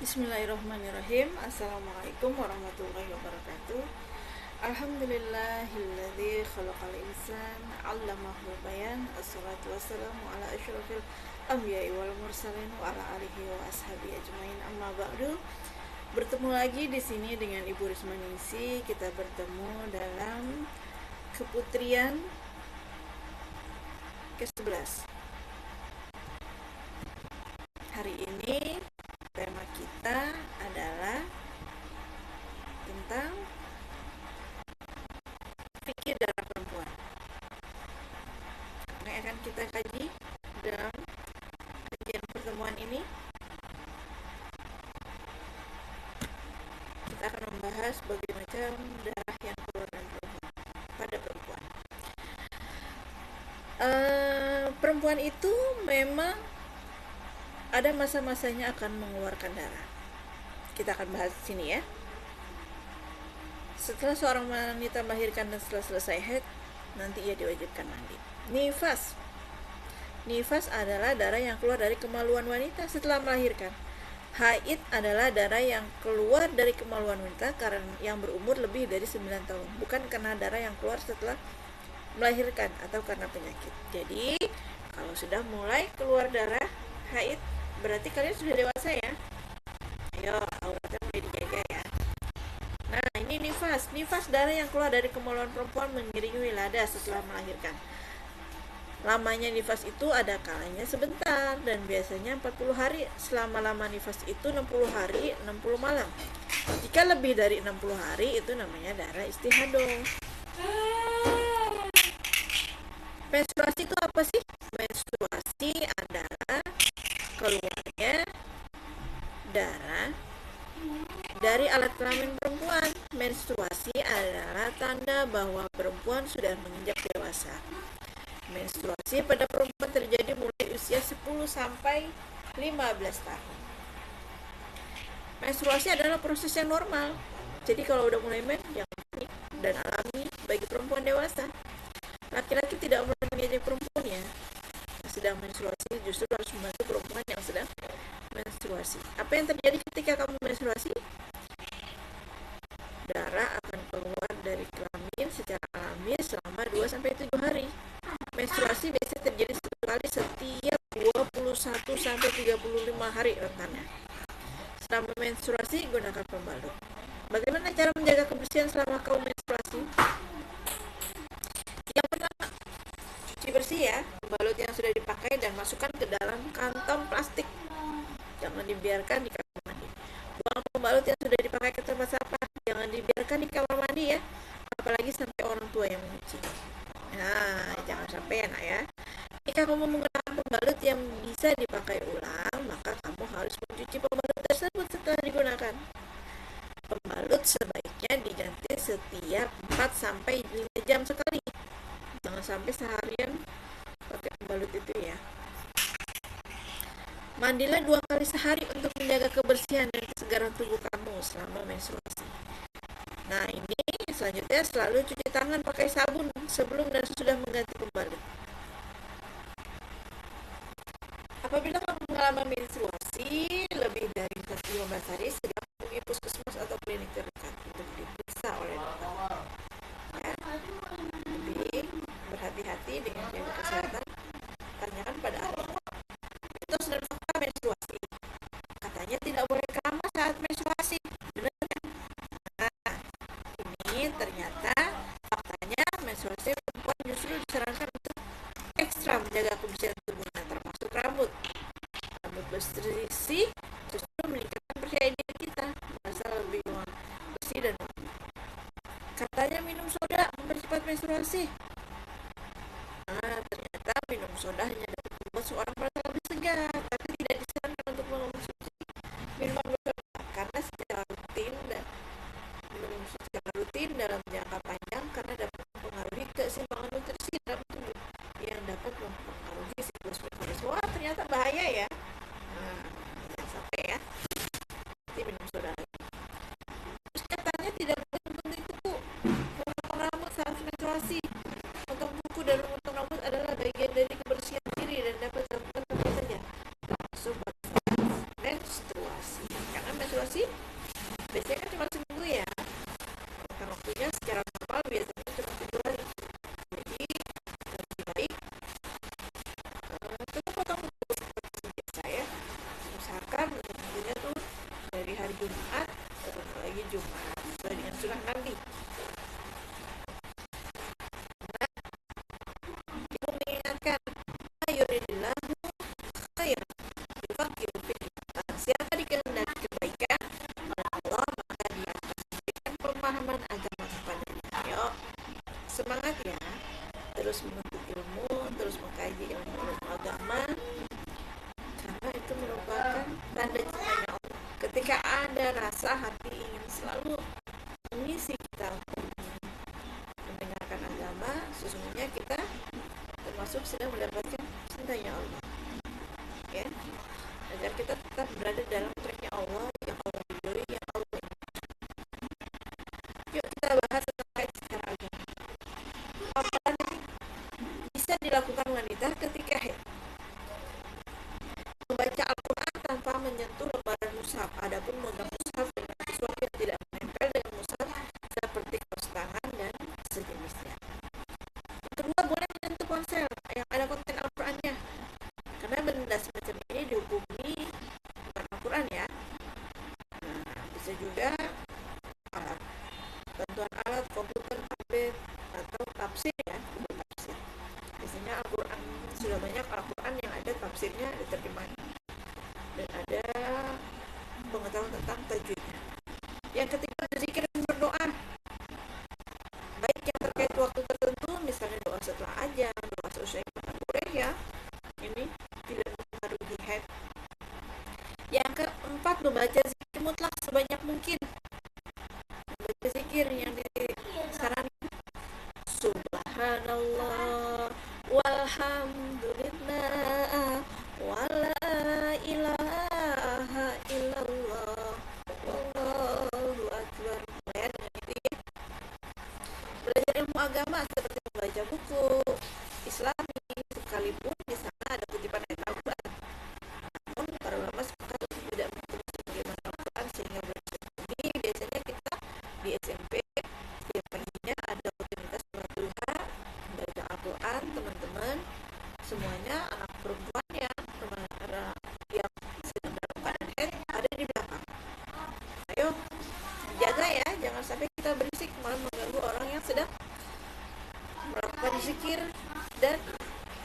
Bismillahirrahmanirrahim. Assalamualaikum warahmatullahi wabarakatuh. Alhamdulillahilladzi khalaqal insan 'allamahul bayan. Assalatu wassalamu ala asyrafil anbiya'i wal mursalin wa ala alihi wa ashabi ajmain. Amma ba'du. Bertemu lagi di sini dengan Ibu Risma Ningsi. Kita bertemu dalam keputrian ke-11. Hari ini tema kita adalah tentang fikih darah perempuan. Apa yang akan kita kaji dalam kajian pertemuan ini? Kita akan membahas berbagai macam darah yang keluar dari perempuan pada perempuan. Perempuan itu memang ada masa-masanya akan mengeluarkan darah. Kita akan bahas di sini ya. Setelah seorang wanita melahirkan dan setelah selesai haid, nanti ia diwajibkan mandi. Nifas. Nifas adalah darah yang keluar dari kemaluan wanita setelah melahirkan. Haid adalah darah yang keluar dari kemaluan wanita karena yang berumur lebih dari 9 tahun, bukan karena darah yang keluar setelah melahirkan atau karena penyakit. Jadi, kalau sudah mulai keluar darah haid, berarti kalian sudah dewasa ya. Ayo, auratnya mulai dijaga ya. Nah, ini nifas. Nifas darah yang keluar dari kemaluan perempuan mengiringi wiladah setelah melahirkan. Lamanya nifas itu ada kalanya sebentar dan biasanya 40 hari. Selama-lama nifas itu 60 hari, 60 malam. Jika lebih dari 60 hari itu namanya darah istihadah. Menstruasi itu apa sih? Menstruasi adalah keluarnya darah dari alat kelamin perempuan. Menstruasi adalah tanda bahwa perempuan sudah menginjak dewasa. Menstruasi pada perempuan terjadi mulai usia 10 sampai 15 tahun. Menstruasi adalah proses yang normal. Jadi kalau udah mulai jangan panik dan alami bagi perempuan dewasa. Laki-laki tidak boleh mengejek perempuan ya. Yang sedang menstruasi justru harus membantu perempuan yang sedang menstruasi. Apa yang terjadi ketika kamu menstruasi? Darah akan keluar dari kelamin secara alami selama 2-7 hari. Menstruasi biasanya terjadi satu kali setiap 21-35 hari rentannya. Selama menstruasi, gunakan pembalut. Bagaimana cara menjaga kebersihan selama kamu menstruasi? Yang pertama, cuci bersih ya pembalut yang sudah dipakai dan masukkan ke dalam kantong plastik. Jangan dibiarkan di kamar mandi. Buang pembalut yang sudah dipakai ke tempat sampah. Jangan dibiarkan di kamar mandi ya, apalagi sampai orang tua yang mencuci. Nah, jangan sampai ya nak ya. Jika kamu menggunakan pembalut yang bisa dipakai ulang, maka kamu harus mencuci pembalut tersebut setelah digunakan. Pembalut sebaiknya diganti setiap 4-5 jam sekali. Jangan sampai seharian pakai pembalut itu ya. Mandilah 2 kali sehari untuk menjaga kebersihan dan kesegaran tubuh kamu selama menstruasi. Nah, ini selanjutnya selalu cuci tangan pakai sabun sebelum dan sesudah mengganti pembalut. Apabila kamu mengalami menstruasi lebih dari 15 hari, segera hubungi puskesmas atau klinik terdekat untuk diperiksa oleh dokter. Ya, lebih berhati-hati dengan jaga kesehatan. Tanyakan pada ahli. Mitos dan fakta menstruasi. Katanya tidak boleh keramas saat menstruasi. Benar kan? Nah, ini ternyata faktanya menstruasi perempuan justru disarankan untuk ekstra menjaga kebersihan tubuhnya, termasuk rambut. Rambut bersih justru meningkatkan percaya diri kita, merasa lebih bersih dan wangi. Katanya minum soda mempercepat menstruasi. Nah, ternyata minum soda hanya dapat membuat seorang merasa lebih segar, tapi tidak disarankan untuk mengonsumsi minuman bersoda karena secara rutin dalam jangka panjang karena dapat mempengaruhi keseimbangan nutrisi dalam tubuh yang dapat mempengaruhi siklus menstruasi. Wah, ternyata bahaya ya. Nah, jangan sampai ya. Nanti minum soda lagi. Terus katanya tidak boleh membentuk kuku, memotong rambut saat menstruasi. Potong kuku dan memotong rambut adalah bagian dari kebersihan diri dan dapat dilakukan kapan saja, termasuk pada menstruasi. menstruasi biasanya kan cuma seminggu ya, kan waktunya secara normal biasanya cuma 7 hari. Jadi lebih baik tetap potong dulu seperti biasa ya. Usahakan tentunya tuh dari hari Jumat terus lagi Jumat sesuai dengan sunnah Nabi. Nah, ibu mengingatkan, ayuridillahu khair yufaqihu fiddin. Siapa dikehendaki kebaikan oleh Allah, maka dia akan memberikan pemahaman agama kepadanya. Ayo, semangat ya, terus menuntut ilmu, terus mengkaji ilmu agama, karena itu merupakan tanda cintanya Allah. Ketika ada rasa hati ingin selalu mengisi kita untuk mendengarkan agama, sesungguhnya kita termasuk sedang mendapatkan cintanya Allah, ya, agar kita tetap berada dalam tracknya Allah, yang Allah ridhoi, yang Allah inginkan. Yuk kita bahas terkait secara agama. Apa yang bisa dilakukan wanita ketika haid? Membaca Al-Quran tanpa menyentuh lembaran mushaf. Adapun memegang mushaf dengan sesuatu yang tidak menempel dengan mushaf seperti kaos tangan dan sejenisnya. Yang kedua, boleh menyentuh ponsel yang ada konten Al-Qurannya, karena benda semacam ini dihukumi bukan Al-Quran ya. Nah, bisa juga alat bantuan alat komputer, tablet, atau tafsir ya, buku tafsir. Biasanya Al-Quran sudah banyak Al-Quran yang ada tafsirnya, ada terjemahan dan ada pengetahuan tentang tajwidnya. Yang ketiga, berzikir dan berdoa, baik yang terkait waktu tertentu, misalnya doa setelah ajan, doa selesai makan, boleh ya, ini tidak mempengaruhi haid. Yang keempat, membaca zikir mutlak sebanyak mungkin. Membaca zikir yang disarankan, subhanallah walhamdulillah wala ilaha illallah wallahu akbar. Ya, dengan itu ya. Belajar ilmu agama seperti membaca buku Islami, sekalipun di sana ada kutipan ayat Al-Quran, namun para ulama sepakat untuk tidak menulis sebagaimana Al-Quran, sehingga ini biasanya kita di SMP setiap paginya ada rutinitas sholat duha, membaca Al-Quran. Teman-teman semuanya, anak perempuan yang sedang dalam keadaan haid ada di belakang. Ayo jaga ya, jangan sampai kita berisik malah mengganggu orang yang sedang melakukan zikir dan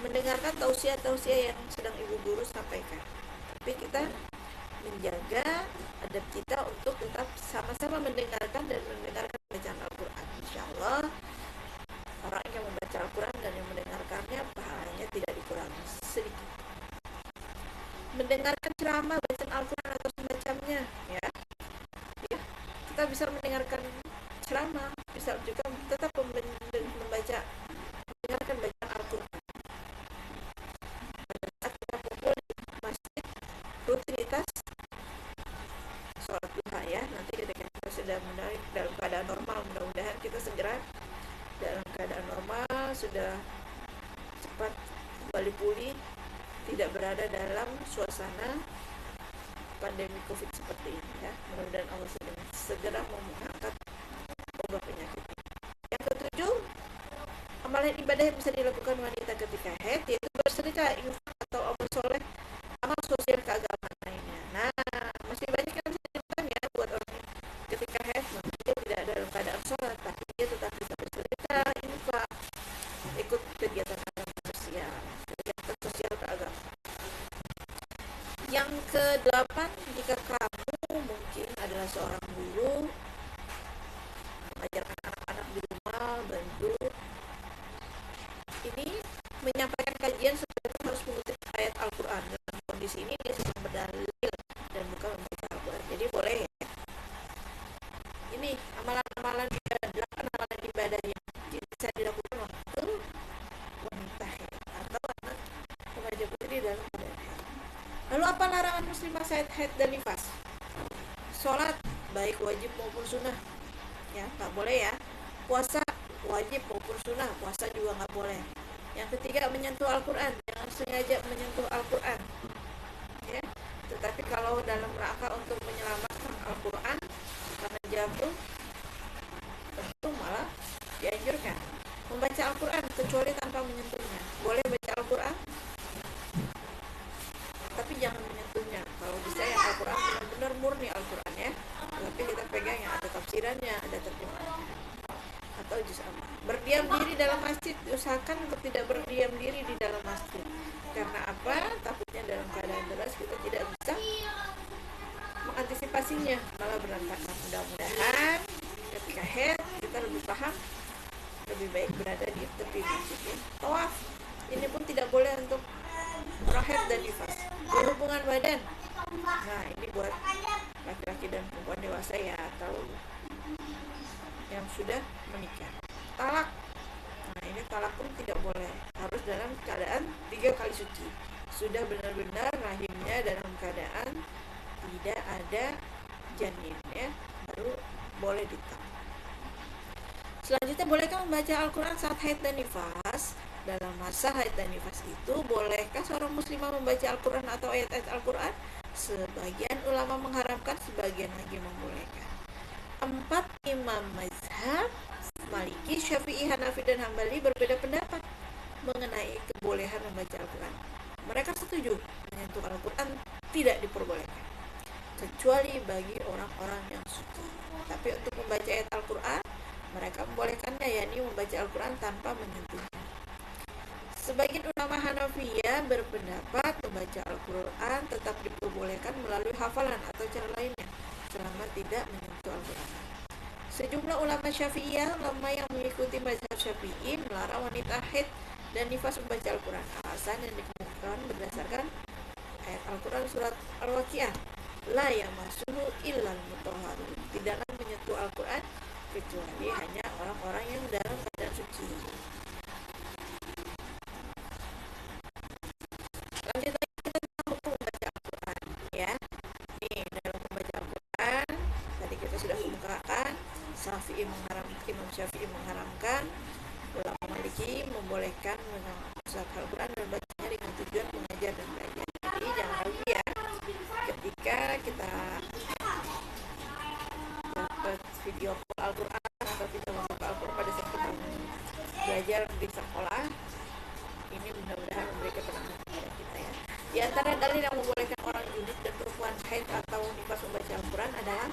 mendengarkan tausiah-tausiah yang sedang ibu guru sampaikan. Tapi kita menjaga adab kita untuk tetap sama-sama mendengarkan bacaan Al-Quran. Insya Allah orang yang membaca Al-Quran dan yang mendengarkannya pahalanya tidak dikurangi sedikit. Mendengarkan ceramah, bacaan Al-Quran atau semacamnya ya, kita bisa mendengarkan ceramah, bisa juga tetap mendengarkan bacaan Al-Quran pada saat kita kumpul di masjid, rutinitas sholat duha ya. Nanti ketika kita sudah menarik dalam keadaan normal, mudah-mudahan kita segera dalam keadaan normal, sudah cepat kembali pulih, tidak berada dalam suasana pandemi COVID seperti ini ya. Mudah-mudahan Allah segera mengangkat wabah penyakit. Yang ketujuh, amalan ibadah yang bisa dilakukan wanita ketika haid, yaitu bersedekah, infak, atau amal soleh, amal sosial keagamaan lainnya. Nah, masih banyak yang bisa dilakukan ya buat orang ketika haid, dia tidak dalam keadaan sholat, tapi dia tetap bisa bersedekah, infak, ikut kegiatan sosial keagamaan. Yang kedelapan, jika kamu mungkin adalah seorang guru, mengajarkan anak-anak di rumah, bantu ini menyampaikan kajian, sebenarnya harus mengutip ayat Al-Quran. Dalam kondisi ini dia sedang berdalil dan bukan membaca Al-Quran, jadi boleh ya. Ini amalan-amalan ibadah, 8 amalan ibadah yang bisa dilakukan waktu wanita haid atau anak remaja putri dalam keadaan haid. Lalu apa larangan muslimah saat haid dan nifas? Sholat baik wajib maupun sunnah ya, nggak boleh ya. Puasa wajib maupun sunnah, puasa juga nggak boleh. Yang ketiga, menyentuh Al-Quran, jangan sengaja menyentuh Al-Quran ya. Tetapi kalau dalam rangka untuk menyelamatkan Al-Quran karena jatuh, tentu malah dianjurkan. Membaca Al-Quran kecuali tanpa menyentuhnya. Boleh baca Al-Quran, tapi jangan menyentuhnya. Kalau bisa yang Al-Quran benar-benar murni Al-Quran ya, tapi kita pegang yang ada tafsirannya, ada terjemahannya, atau juz amma. Berdiam diri dalam masjid, usahakan untuk tidak berdiam diri di dalam masjid. Karena apa? Takutnya dalam keadaan deras kita tidak bisa mengantisipasinya, malah berantakan. Mudah-mudahan ketika head kita lebih paham, lebih baik berada di tepi masjid ya. Tawaf ini pun tidak boleh untuk orang head dan nifas. Berhubungan badan, nah ini buat laki-laki dan perempuan dewasa ya, atau yang sudah menikah. Talak, nah ini talak pun tidak boleh, harus dalam keadaan 3 kali suci, sudah benar-benar rahimnya dalam keadaan tidak ada janin ya, baru boleh ditalak. Selanjutnya, bolehkah membaca Al-Quran saat haid dan nifas? Dalam masa haid dan nifas itu, bolehkah seorang muslimah membaca Al-Quran atau ayat-ayat Al-Quran? Sebagian ulama mengharamkan, sebagian lagi membolehkan. 4 imam mazhab Maliki, Syafi'i, Hanafi, dan Hambali berbeda pendapat mengenai kebolehan membaca Al-Quran. Mereka setuju menyentuh Al-Quran tidak diperbolehkan, kecuali bagi orang-orang yang suci. Tapi untuk membaca ayat Al-Quran, mereka membolehkannya, yakni membaca Al-Quran tanpa menyentuhnya. Sebagian ulama Hanafiyah berpendapat membaca Al-Quran tetap diperbolehkan melalui hafalan atau cara lainnya, selama tidak menyentuh Al-Quran. Sejumlah ulama Syafi'iyah, ulama yang mengikuti mazhab Syafi'i, melarang wanita haid dan nifas membaca Al-Quran. Alasan yang dikemukakan berdasarkan ayat Al-Quran surat Al-Waqiah, la yamassuhu illal mutahharun, tidaklah menyentuh Al-Quran kecuali hanya orang-orang yang dalam keadaan suci. Lanjut lagi kita tentang hukum membaca Al-Quran ya. Nih, dalam membaca Al-Quran tadi kita sudah kemukakan, Imam Syafi'i mengharamkan, ulama Maliki membolehkan membaca Al-Quran dan bacanya dengan tujuan mengajar dan belajar. Jadi jangan ragu ya, ketika kita dapat video Al-Quran atau kita membuka Al-Quran pada saat kita belajar di sekolah, ini mudah-mudahan memberi ketenangan kepada kita ya. Di antara dalil yang membolehkan orang junub dan perempuan haid atau nifas membaca Al-Quran adalah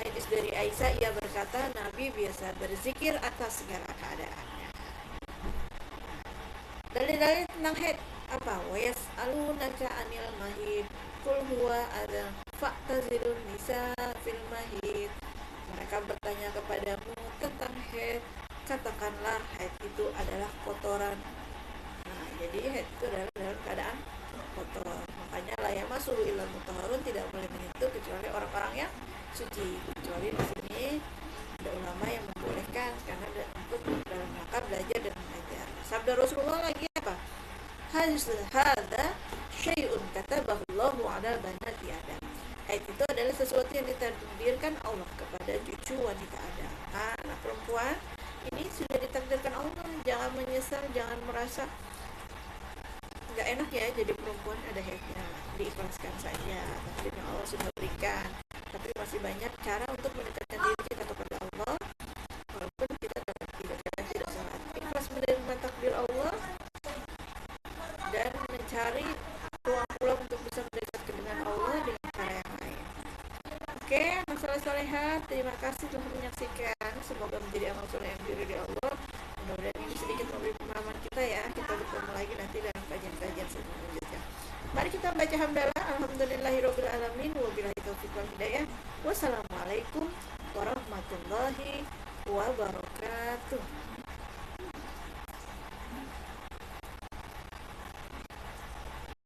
hadis dari Aisyah, ia berkata, Nabi biasa berzikir atas segala keadaannya. Dalil-dalil tentang haid apa? Wa yas'alunaka 'anil mahid qul huwa adza fa'tazilun nisa fil mahid. Mereka bertanya kepadamu tentang haid, katakanlah haid itu adalah kotoran. Nah, jadi haid itu adalah dalam keadaan kotor. Makanya la yamassuhu illal mutahharun, tidak boleh menyentuh kecuali orang-orang yang suci. Kecuali di sini ada ulama yang membolehkan karena untuk dalam rangka belajar dan mengajar. Sabda Rasulullah lagi apa? Hadza syai'un katabahullahu 'ala banati Adam. Haid itu adalah sesuatu yang ditakdirkan Allah kepada cucu wanita Adam. Anak perempuan ini sudah ditakdirkan Allah. Jangan menyesal, jangan merasa nggak enak ya jadi perempuan ada haidnya, diikhlaskan saja. Takdir yang Allah sudah berikan. Tapi masih banyak cara untuk mendekatkan diri kita kepada Allah, walaupun kita tidak salat. Ikhlas menerima takdir Allah dan mencari peluang untuk bisa mendekatkan dengan Allah dengan cara yang lain. Oke, masalah solehat, terima kasih telah menyaksikan. Semoga menjadi amal soleh yang diri Allah. Mudah-mudahan ini sedikit memberi pemahaman kita ya. Kita bertemu lagi nanti dalam kajian-kajian selanjutnya. Mari kita baca hamdalah. Alhamdulillahirabbil alamin wa billahi taufiq wal hidayah. Wassalamualaikum warahmatullahi wabarakatuh.